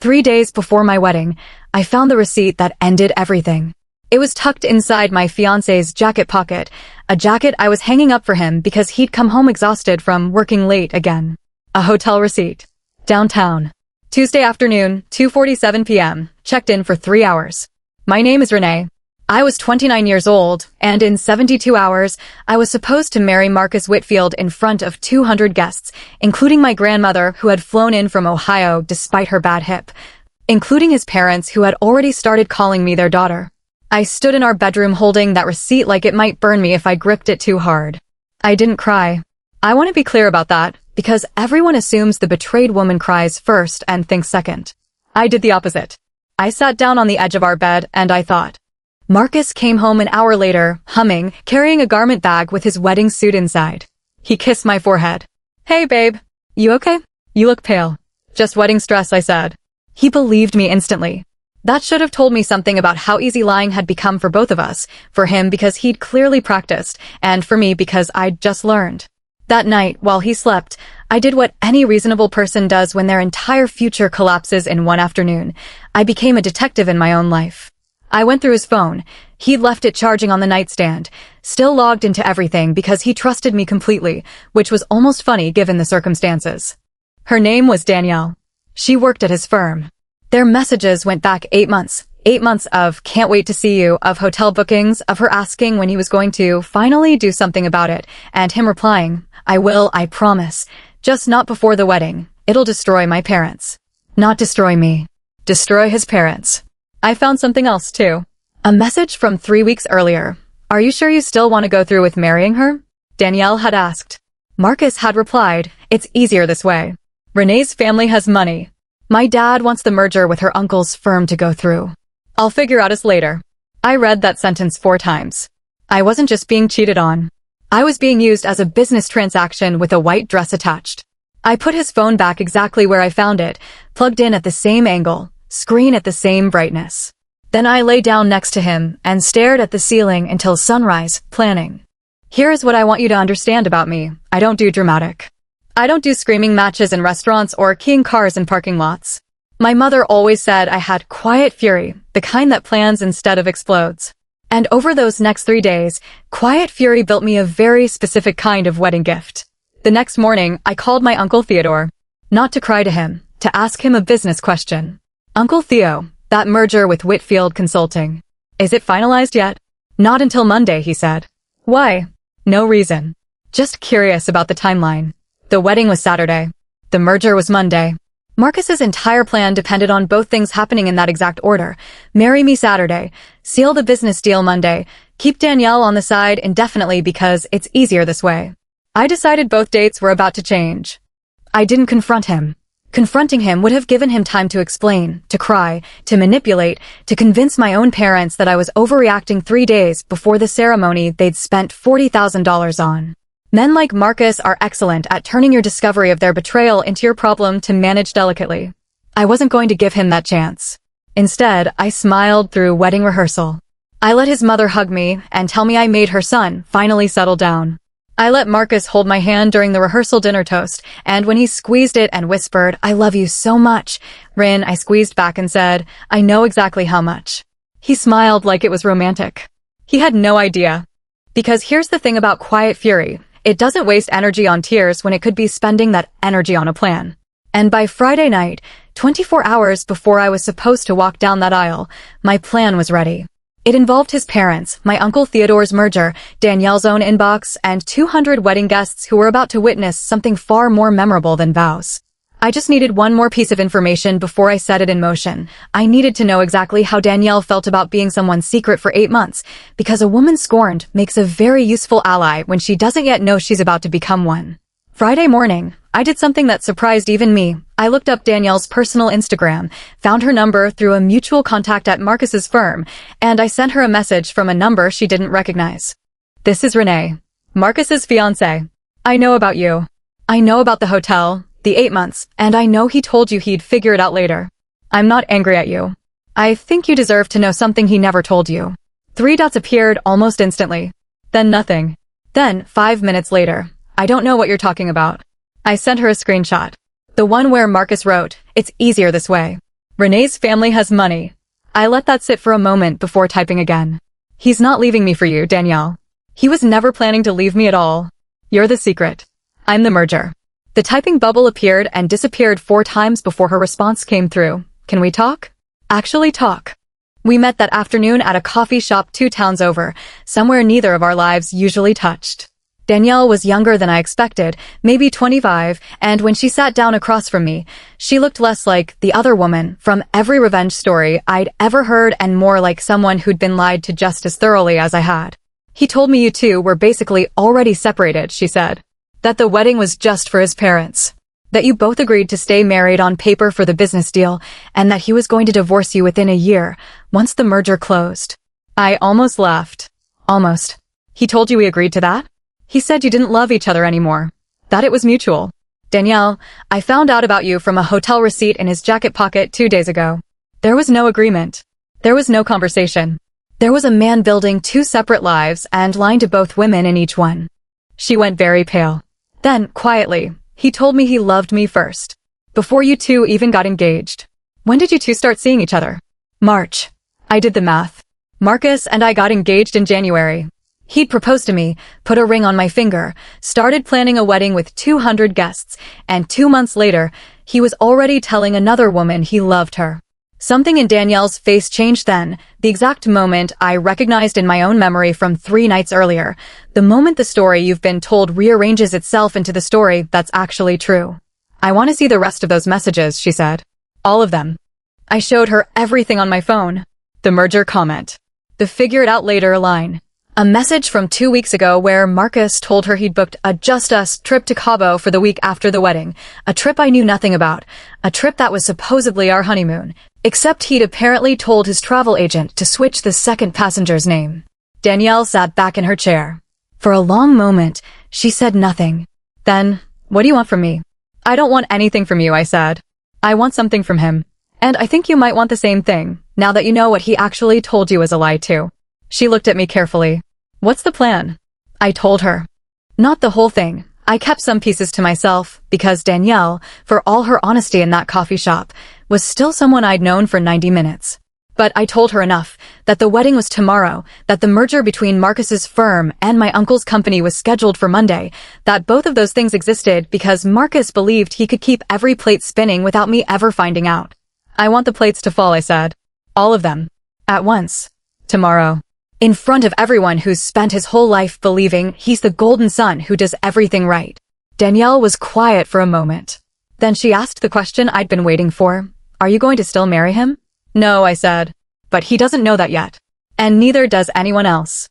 3 days before my wedding, I found the receipt that ended everything. It was tucked inside my fiancé's jacket pocket, a jacket I was hanging up for him because he'd come home exhausted from working late again. A hotel receipt. Downtown. Tuesday afternoon, 2:47 p.m., checked in for 3 hours. My name is Renee. I was 29 years old, and in 72 hours, I was supposed to marry Marcus Whitfield in front of 200 guests, including my grandmother who had flown in from Ohio despite her bad hip, including his parents who had already started calling me their daughter. I stood in our bedroom holding that receipt like it might burn me if I gripped it too hard. I didn't cry. I want to be clear about that, because everyone assumes the betrayed woman cries first and thinks second. I did the opposite. I sat down on the edge of our bed and I thought. Marcus came home an hour later, humming, carrying a garment bag with his wedding suit inside. He kissed my forehead. "Hey, babe. You okay? You look pale." "Just wedding stress," I said. He believed me instantly. That should have told me something about how easy lying had become for both of us, for him because he'd clearly practiced, and for me because I'd just learned. That night, while he slept, I did what any reasonable person does when their entire future collapses in one afternoon. I became a detective in my own life. I went through his phone. He'd left it charging on the nightstand, still logged into everything because he trusted me completely, which was almost funny given the circumstances. Her name was Danielle. She worked at his firm. Their messages went back 8 months. 8 months of "can't wait to see you," of hotel bookings, of her asking when he was going to finally do something about it, and him replying, "I will, I promise. Just not before the wedding. It'll destroy my parents." Not destroy me. Destroy his parents. I found something else, too. A message from 3 weeks earlier. "Are you sure you still want to go through with marrying her?" Danielle had asked. Marcus had replied, "It's easier this way. Renee's family has money. My dad wants the merger with her uncle's firm to go through. I'll figure out us later." I read that sentence 4 times. I wasn't just being cheated on. I was being used as a business transaction with a white dress attached. I put his phone back exactly where I found it, plugged in at the same angle, screen at the same brightness. Then I lay down next to him and stared at the ceiling until sunrise, planning. Here is what I want you to understand about me. I don't do dramatic. I don't do screaming matches in restaurants or keying cars in parking lots. My mother always said I had quiet fury, the kind that plans instead of explodes. And over those next 3 days, quiet fury built me a very specific kind of wedding gift. The next morning, I called my Uncle Theodore. Not to cry to him, to ask him a business question. "Uncle Theo, that merger with Whitfield Consulting. Is it finalized yet?" "Not until Monday," he said. "Why?" "No reason. Just curious about the timeline." The wedding was Saturday. The merger was Monday. Marcus's entire plan depended on both things happening in that exact order. Marry me Saturday, seal the business deal Monday, keep Danielle on the side indefinitely because it's easier this way. I decided both dates were about to change. I didn't confront him. Confronting him would have given him time to explain, to cry, to manipulate, to convince my own parents that I was overreacting 3 days before the ceremony they'd spent $40,000 on. Men like Marcus are excellent at turning your discovery of their betrayal into your problem to manage delicately. I wasn't going to give him that chance. Instead, I smiled through wedding rehearsal. I let his mother hug me and tell me I made her son finally settle down. I let Marcus hold my hand during the rehearsal dinner toast, and when he squeezed it and whispered, "I love you so much," Rin, I squeezed back and said, "I know exactly how much." He smiled like it was romantic. He had no idea. Because here's the thing about quiet fury. It doesn't waste energy on tears when it could be spending that energy on a plan. And by Friday night, 24 hours before I was supposed to walk down that aisle, my plan was ready. It involved his parents, my Uncle Theodore's merger, Danielle's own inbox, and 200 wedding guests who were about to witness something far more memorable than vows. I just needed one more piece of information before I set it in motion. I needed to know exactly how Danielle felt about being someone's secret for 8 months, because a woman scorned makes a very useful ally when she doesn't yet know she's about to become one. Friday morning, I did something that surprised even me. I looked up Danielle's personal Instagram, found her number through a mutual contact at Marcus's firm, and I sent her a message from a number she didn't recognize. "This is Renee, Marcus's fiancé. I know about you. I know about the hotel, the 8 months, and I know he told you he'd figure it out later. I'm not angry at you. I think you deserve to know something he never told you." 3 dots appeared almost instantly. Then nothing. Then, 5 minutes later, "I don't know what you're talking about." I sent her a screenshot. The one where Marcus wrote, "It's easier this way. Renee's family has money. I let that sit for a moment before typing again. He's not leaving me for you, Danielle. He was never planning to leave me at all. You're the secret. I'm the merger. The typing bubble appeared and disappeared 4 times before her response came through. Can we talk? Actually talk. We met that afternoon at a coffee shop 2 towns over, somewhere neither of our lives usually touched. Danielle was younger than I expected, maybe 25, and when she sat down across from me, she looked less like the other woman from every revenge story I'd ever heard and more like someone who'd been lied to just as thoroughly as I had. He told me you two were basically already separated, she said. That the wedding was just for his parents. That you both agreed to stay married on paper for the business deal, and that he was going to divorce you within a year, once the merger closed. I almost laughed. Almost. He told you we agreed to that? He said you didn't love each other anymore. That it was mutual. Danielle, I found out about you from a hotel receipt in his jacket pocket 2 days ago. There was no agreement. There was no conversation. There was a man building 2 separate lives and lying to both women in each one. She went very pale. Then, quietly, he told me he loved me first. Before you two even got engaged. When did you two start seeing each other? March. I did the math. Marcus and I got engaged in January. He'd proposed to me, put a ring on my finger, started planning a wedding with 200 guests, and 2 months later, he was already telling another woman he loved her. Something in Danielle's face changed then, the exact moment I recognized in my own memory from 3 nights earlier, the moment the story you've been told rearranges itself into the story that's actually true. I want to see the rest of those messages, she said. All of them. I showed her everything on my phone. The merger comment. The figure it out later line. A message from 2 weeks ago where Marcus told her he'd booked a Just Us trip to Cabo for the week after the wedding, a trip I knew nothing about, a trip that was supposedly our honeymoon, except he'd apparently told his travel agent to switch the second passenger's name. Danielle sat back in her chair. For a long moment, she said nothing. Then, what do you want from me? I don't want anything from you, I said. I want something from him. And I think you might want the same thing, now that you know what he actually told you was a lie too. She looked at me carefully. What's the plan? I told her. Not the whole thing. I kept some pieces to myself, because Danielle, for all her honesty in that coffee shop, was still someone I'd known for 90 minutes. But I told her enough, that the wedding was tomorrow, that the merger between Marcus's firm and my uncle's company was scheduled for Monday, that both of those things existed because Marcus believed he could keep every plate spinning without me ever finding out. I want the plates to fall, I said. All of them. At once. Tomorrow. In front of everyone who's spent his whole life believing he's the golden son who does everything right. Danielle was quiet for a moment. Then she asked the question I'd been waiting for. Are you going to still marry him? No, I said. But he doesn't know that yet. And neither does anyone else.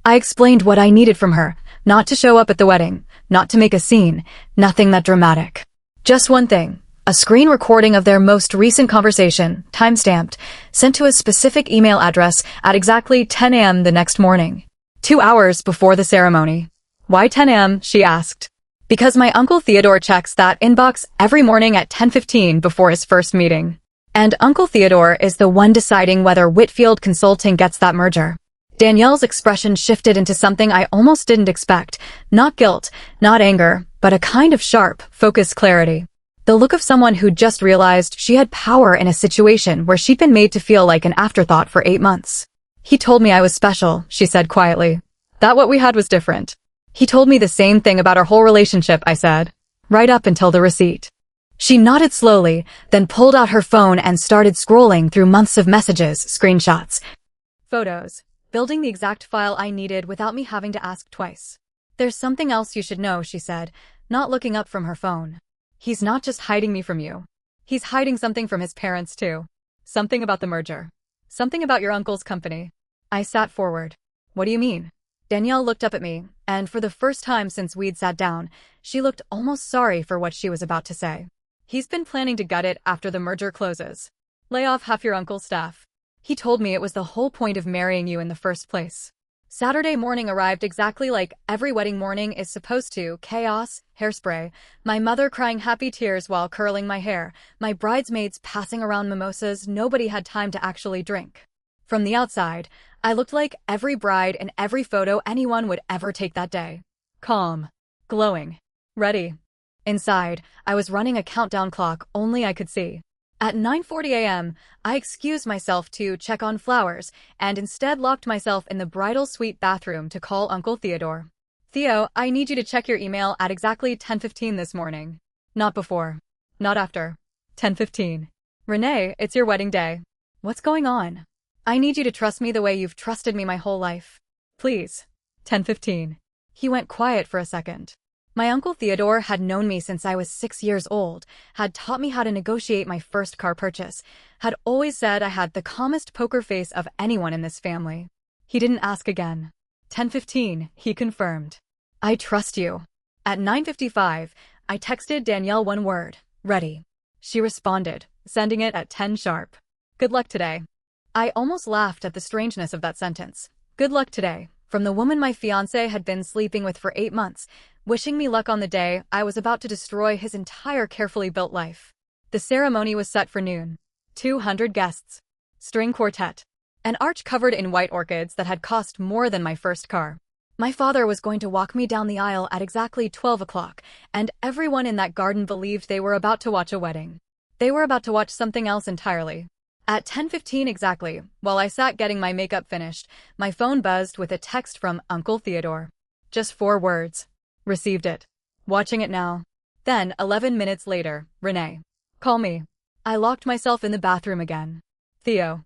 I explained what I needed from her, not to show up at the wedding, not to make a scene, nothing that dramatic. Just one thing. A screen recording of their most recent conversation, time-stamped, sent to a specific email address at exactly 10 a.m. the next morning. 2 hours before the ceremony. Why 10 a.m., she asked. Because my Uncle Theodore checks that inbox every morning at 10:15 before his first meeting. And Uncle Theodore is the one deciding whether Whitfield Consulting gets that merger. Danielle's expression shifted into something I almost didn't expect. Not guilt, not anger, but a kind of sharp, focused clarity. The look of someone who'd just realized she had power in a situation where she'd been made to feel like an afterthought for 8 months. He told me I was special, she said quietly. That what we had was different. He told me the same thing about our whole relationship, I said. Right up until the receipt. She nodded slowly, then pulled out her phone and started scrolling through months of messages, screenshots, photos, building the exact file I needed without me having to ask twice. There's something else you should know, she said, not looking up from her phone. He's not just hiding me from you. He's hiding something from his parents, too. Something about the merger. Something about your uncle's company. I sat forward. What do you mean? Danielle looked up at me, and for the first time since we'd sat down, she looked almost sorry for what she was about to say. He's been planning to gut it after the merger closes. Lay off half your uncle's staff. He told me it was the whole point of marrying you in the first place. Saturday morning arrived exactly like every wedding morning is supposed to. Chaos, hairspray, my mother crying happy tears while curling my hair, my bridesmaids passing around mimosas nobody had time to actually drink. From the outside, I looked like every bride in every photo anyone would ever take that day. Calm. Glowing. Ready. Inside, I was running a countdown clock only I could see. At 9:40 a.m., I excused myself to check on flowers and instead locked myself in the bridal suite bathroom to call Uncle Theodore. Theo, I need you to check your email at exactly 10:15 this morning. Not before. Not after. 10:15. Renee, it's your wedding day. What's going on? I need you to trust me the way you've trusted me my whole life. Please. 10:15. He went quiet for a second. My Uncle Theodore had known me since I was 6 years old, had taught me how to negotiate my first car purchase, had always said I had the calmest poker face of anyone in this family. He didn't ask again. 10:15, he confirmed. I trust you. At 9:55, I texted Danielle one word, ready. She responded, sending it at 10 sharp. Good luck today. I almost laughed at the strangeness of that sentence. Good luck today, from the woman my fiancé had been sleeping with for 8 months, wishing me luck on the day I was about to destroy his entire carefully built life. The ceremony was set for noon. 200 guests. String quartet. An arch covered in white orchids that had cost more than my first car. My father was going to walk me down the aisle at exactly 12 o'clock, and everyone in that garden believed they were about to watch a wedding. They were about to watch something else entirely. At 10:15 exactly, while I sat getting my makeup finished, my phone buzzed with a text from Uncle Theodore. Just 4 words. Received it. Watching it now. Then, 11 minutes later, Renee. Call me. I locked myself in the bathroom again. Theo.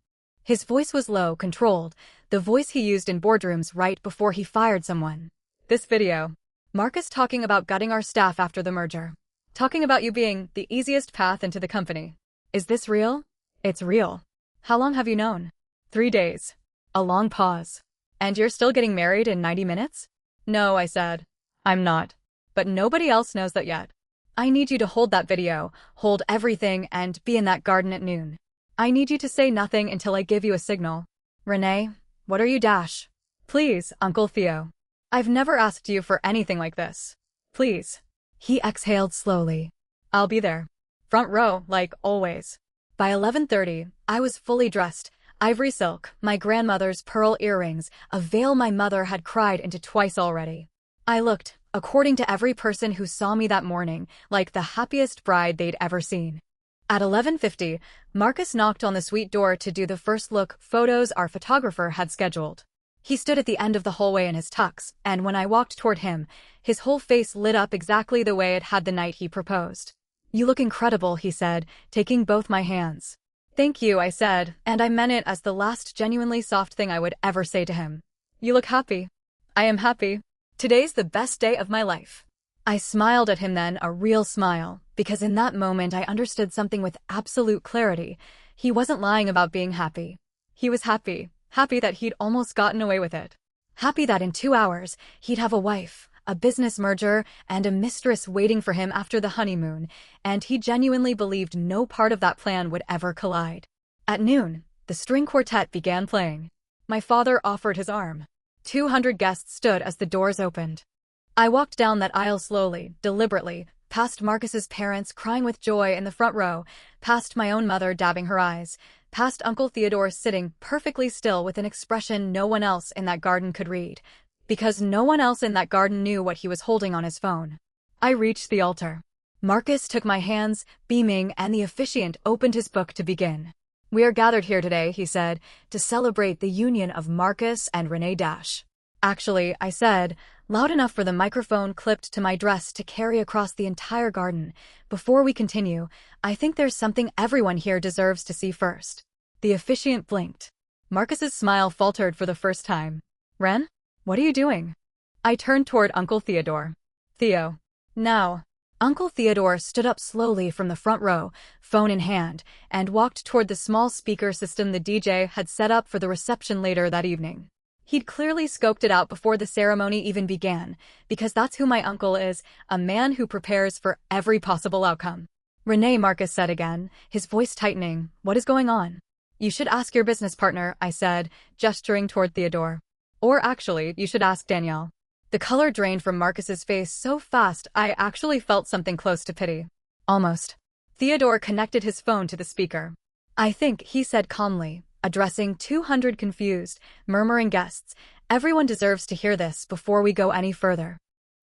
His voice was low, controlled, the voice he used in boardrooms right before he fired someone. This video. Marcus talking about gutting our staff after the merger. Talking about you being the easiest path into the company. Is this real? It's real. How long have you known? 3 days. A long pause. And you're still getting married in 90 minutes? No, I said. I'm not. But nobody else knows that yet. I need you to hold that video, hold everything, and be in that garden at noon. I need you to say nothing until I give you a signal. Renee, what are you dash? Please, Uncle Theo. I've never asked you for anything like this. Please. He exhaled slowly. I'll be there. Front row, like always. By 11:30, I was fully dressed. Ivory silk, my grandmother's pearl earrings, a veil my mother had cried into twice already. I looked, according to every person who saw me that morning, like the happiest bride they'd ever seen. At 11:50, Marcus knocked on the suite door to do the first look photos our photographer had scheduled. He stood at the end of the hallway in his tux, and when I walked toward him, his whole face lit up exactly the way it had the night he proposed. You look incredible, he said, taking both my hands. Thank you, I said, and I meant it as the last genuinely soft thing I would ever say to him. You look happy. I am happy. Today's the best day of my life. I smiled at him then, a real smile, because in that moment I understood something with absolute clarity. He wasn't lying about being happy. He was happy. Happy that he'd almost gotten away with it. Happy that in 2 hours, he'd have a wife, a business merger, and a mistress waiting for him after the honeymoon, and he genuinely believed no part of that plan would ever collide. At noon, the string quartet began playing. My father offered his arm. 200 guests stood as the doors opened. I walked down that aisle slowly, deliberately, past Marcus's parents crying with joy in the front row, past my own mother dabbing her eyes, past Uncle Theodore sitting perfectly still with an expression no one else in that garden could read, because no one else in that garden knew what he was holding on his phone. I reached the altar. Marcus took my hands, beaming, and the officiant opened his book to begin. We are gathered here today, he said, to celebrate the union of Marcus and Renee Dash. Actually, I said, loud enough for the microphone clipped to my dress to carry across the entire garden. Before we continue, I think there's something everyone here deserves to see first. The officiant blinked. Marcus's smile faltered for the first time. Ren? What are you doing? I turned toward Uncle Theodore. Theo. Now. Uncle Theodore stood up slowly from the front row, phone in hand, and walked toward the small speaker system the DJ had set up for the reception later that evening. He'd clearly scoped it out before the ceremony even began, because that's who my uncle is, a man who prepares for every possible outcome. Renee, Marcus said again, his voice tightening. What is going on? You should ask your business partner, I said, gesturing toward Theodore. Or actually, you should ask Danielle. The color drained from Marcus's face so fast I actually felt something close to pity. Almost. Theodore connected his phone to the speaker. I think, he said calmly, addressing 200 confused, murmuring guests, everyone deserves to hear this before we go any further.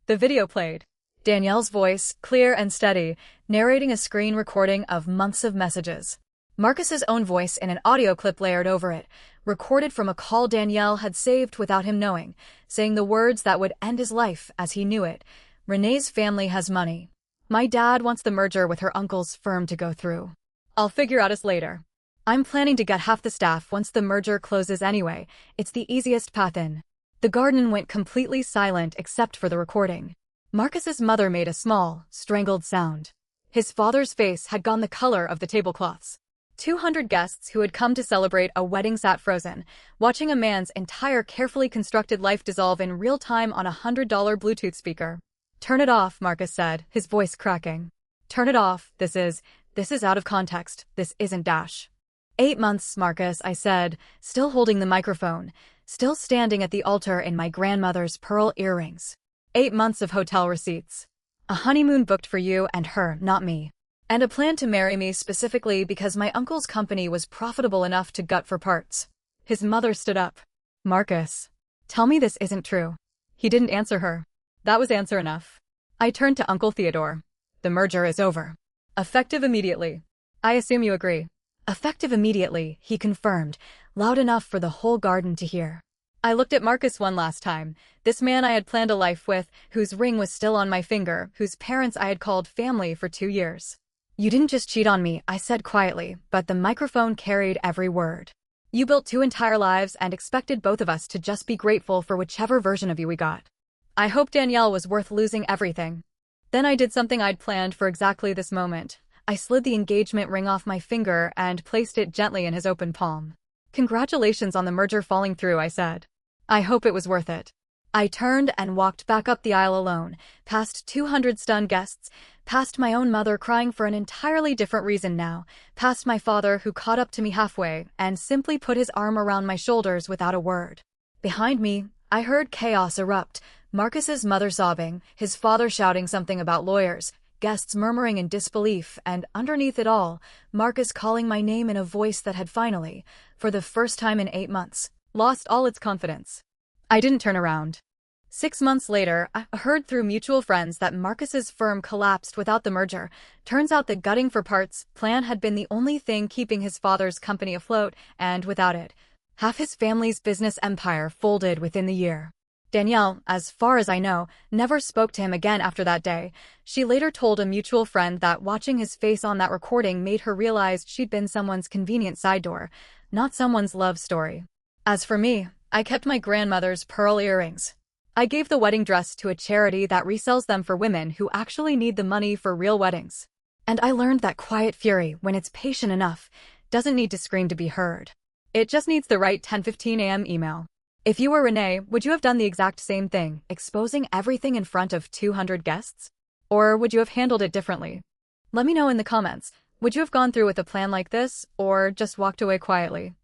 The video played. Danielle's voice, clear and steady, narrating a screen recording of months of messages. Marcus's own voice in an audio clip layered over it, recorded from a call Danielle had saved without him knowing, saying the words that would end his life as he knew it. Renee's family has money. My dad wants the merger with her uncle's firm to go through. I'll figure out us later. I'm planning to get half the staff once the merger closes anyway. It's the easiest path in. The garden went completely silent except for the recording. Marcus's mother made a small, strangled sound. His father's face had gone the color of the tablecloths. 200 guests who had come to celebrate a wedding sat frozen, watching a man's entire carefully constructed life dissolve in real time on a $100 Bluetooth speaker. Turn it off, Marcus said, his voice cracking. Turn it off, this is out of context, this isn't Dash. 8 months, Marcus, I said, still holding the microphone, still standing at the altar in my grandmother's pearl earrings. 8 months of hotel receipts. A honeymoon booked for you and her, not me. And a plan to marry me specifically because my uncle's company was profitable enough to gut for parts. His mother stood up. Marcus, tell me this isn't true. He didn't answer her. That was answer enough. I turned to Uncle Theodore. The merger is over. Effective immediately. I assume you agree. Effective immediately, he confirmed, loud enough for the whole garden to hear. I looked at Marcus one last time, this man I had planned a life with, whose ring was still on my finger, whose parents I had called family for 2 years. You didn't just cheat on me, I said quietly, but the microphone carried every word. You built 2 entire lives and expected both of us to just be grateful for whichever version of you we got. I hoped Danielle was worth losing everything. Then I did something I'd planned for exactly this moment. I slid the engagement ring off my finger and placed it gently in his open palm. Congratulations on the merger falling through, I said. I hope it was worth it. I turned and walked back up the aisle alone, past 200 stunned guests, past my own mother crying for an entirely different reason now, past my father who caught up to me halfway and simply put his arm around my shoulders without a word. Behind me, I heard chaos erupt, Marcus's mother sobbing, his father shouting something about lawyers, guests murmuring in disbelief, and underneath it all, Marcus calling my name in a voice that had finally, for the first time in 8 months, lost all its confidence. I didn't turn around. 6 months later, I heard through mutual friends that Marcus's firm collapsed without the merger. Turns out the gutting for parts plan had been the only thing keeping his father's company afloat, and without it, half his family's business empire folded within the year. Danielle, as far as I know, never spoke to him again after that day. She later told a mutual friend that watching his face on that recording made her realize she'd been someone's convenient side door, not someone's love story. As for me, I kept my grandmother's pearl earrings. I gave the wedding dress to a charity that resells them for women who actually need the money for real weddings. And I learned that quiet fury, when it's patient enough, doesn't need to scream to be heard. It just needs the right 10:15 a.m. email. If you were Renee, would you have done the exact same thing, exposing everything in front of 200 guests? Or would you have handled it differently? Let me know in the comments. Would you have gone through with a plan like this, or just walked away quietly?